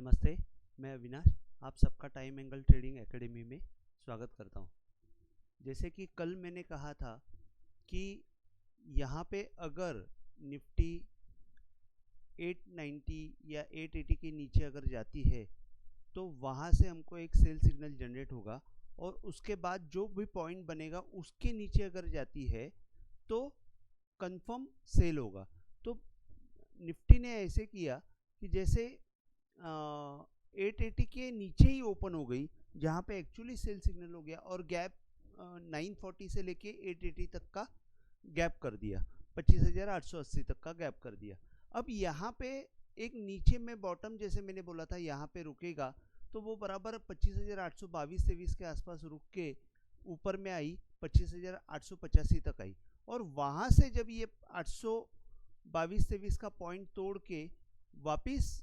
नमस्ते, मैं अविनाश आप सबका टाइम एंगल ट्रेडिंग एकेडमी में स्वागत करता हूं। जैसे कि कल मैंने कहा था कि यहाँ पे अगर निफ्टी 890 या 880 के नीचे अगर जाती है तो वहाँ से हमको एक सेल सिग्नल जनरेट होगा और उसके बाद जो भी पॉइंट बनेगा उसके नीचे अगर जाती है तो कंफर्म सेल होगा। तो निफ्टी ने ऐसे किया कि जैसे 880 के नीचे ही ओपन हो गई, जहाँ पे एक्चुअली सेल सिग्नल हो गया और गैप 940 से लेके 880 तक का गैप कर दिया, 25,880 तक का गैप कर दिया। अब यहाँ पे एक नीचे में बॉटम, जैसे मैंने बोला था यहाँ पे रुकेगा, तो वो बराबर 25,822-23 के आसपास रुक के ऊपर में आई, 25,885 तक आई और वहाँ से जब ये 822-23 का पॉइंट तोड़ के वापिस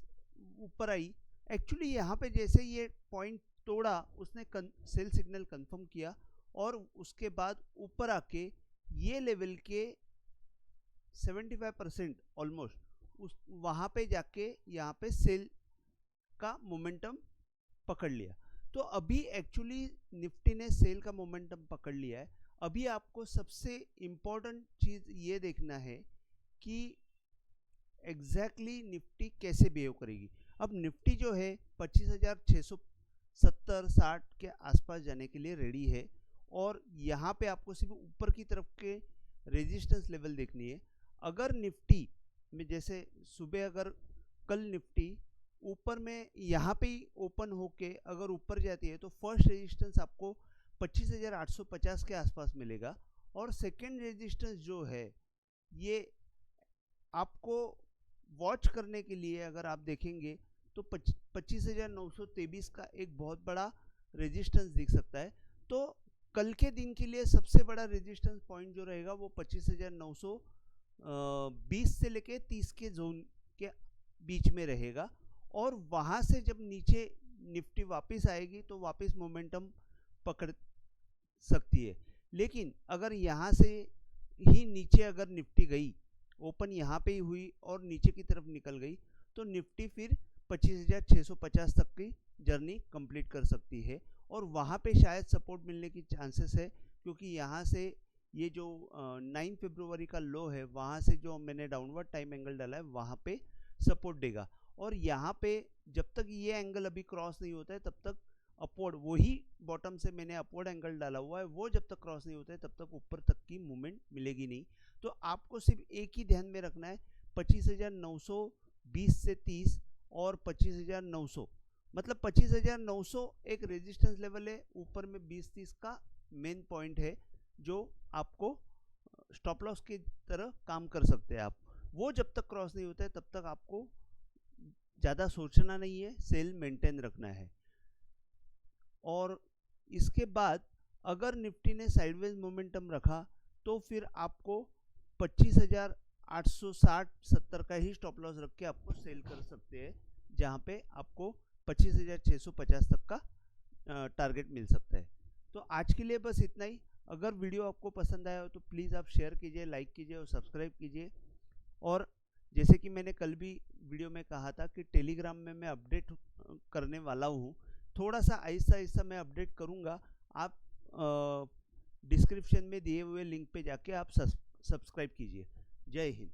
ऊपर आई, एक्चुअली यहाँ पे जैसे ये पॉइंट तोड़ा उसने सेल सिग्नल कंफर्म किया और उसके बाद ऊपर आके ये लेवल के 75% ऑलमोस्ट उस वहाँ पे जाके यहाँ पे सेल का मोमेंटम पकड़ लिया। तो अभी एक्चुअली निफ्टी ने सेल का मोमेंटम पकड़ लिया है। अभी आपको सबसे इम्पोर्टेंट चीज़ ये देखना है कि एग्जैक्टली निफ्टी कैसे बिहेव करेगी। अब निफ्टी जो है 25,670-60 के आसपास जाने के लिए रेडी है और यहाँ पे आपको सिर्फ ऊपर की तरफ के रेजिस्टेंस लेवल देखनी है। अगर निफ्टी में जैसे सुबह अगर कल निफ्टी ऊपर में यहाँ पे ही ओपन होके अगर ऊपर जाती है तो फर्स्ट रेजिस्टेंस आपको 25,850 के आसपास मिलेगा और सेकेंड रेजिस्टेंस जो है ये आपको वॉच करने के लिए अगर आप देखेंगे तो 25,923 का एक बहुत बड़ा रेजिस्टेंस दिख सकता है। तो कल के दिन के लिए सबसे बड़ा रेजिस्टेंस पॉइंट जो रहेगा वो 25,920 से लेके 30 के जोन के बीच में रहेगा और वहाँ से जब नीचे निफ्टी वापस आएगी तो वापस मोमेंटम पकड़ सकती है। लेकिन अगर यहाँ से ही नीचे अगर निफ्टी गई, ओपन यहाँ पे ही हुई और नीचे की तरफ निकल गई, तो निफ्टी फिर 25,650 तक की जर्नी कंप्लीट कर सकती है और वहाँ पे शायद सपोर्ट मिलने की चांसेस है, क्योंकि यहाँ से ये जो 9 फरवरी का लो है वहाँ से जो मैंने डाउनवर्ड टाइम एंगल डाला है वहाँ पे सपोर्ट देगा और यहाँ पे जब तक ये एंगल अभी क्रॉस नहीं होता है तब तक अपवर्ड, वही बॉटम से मैंने अपवर्ड एंगल डाला हुआ है, वो जब तक क्रॉस नहीं होता है तब तक ऊपर तक की मूवमेंट मिलेगी नहीं। तो आपको सिर्फ एक ही ध्यान में रखना है, 25,920 से 30 और 25,900, मतलब 25,900 एक रेजिस्टेंस लेवल है, ऊपर में 20-30 का मेन पॉइंट है जो आपको स्टॉप लॉस की तरह काम कर सकते हैं आप। वो जब तक क्रॉस नहीं होता है तब तक आपको ज़्यादा सोचना नहीं है, सेल मेंटेन रखना है। और इसके बाद अगर निफ्टी ने साइडवेज मोमेंटम रखा तो फिर आपको 25,860-70 का ही स्टॉप लॉस रख के आपको सेल कर सकते हैं, जहाँ पे आपको 25,650 तक का टारगेट मिल सकता है। तो आज के लिए बस इतना ही। अगर वीडियो आपको पसंद आया हो तो प्लीज़ आप शेयर कीजिए, लाइक कीजिए और सब्सक्राइब कीजिए। और जैसे कि मैंने कल भी वीडियो में कहा था कि टेलीग्राम में मैं अपडेट करने वाला हूँ, थोड़ा सा आहिस्ता आहिस्ता मैं अपडेट करूँगा। आप डिस्क्रिप्शन में दिए हुए लिंक पे जाके आप सब्सक्राइब कीजिए। जय हिंद।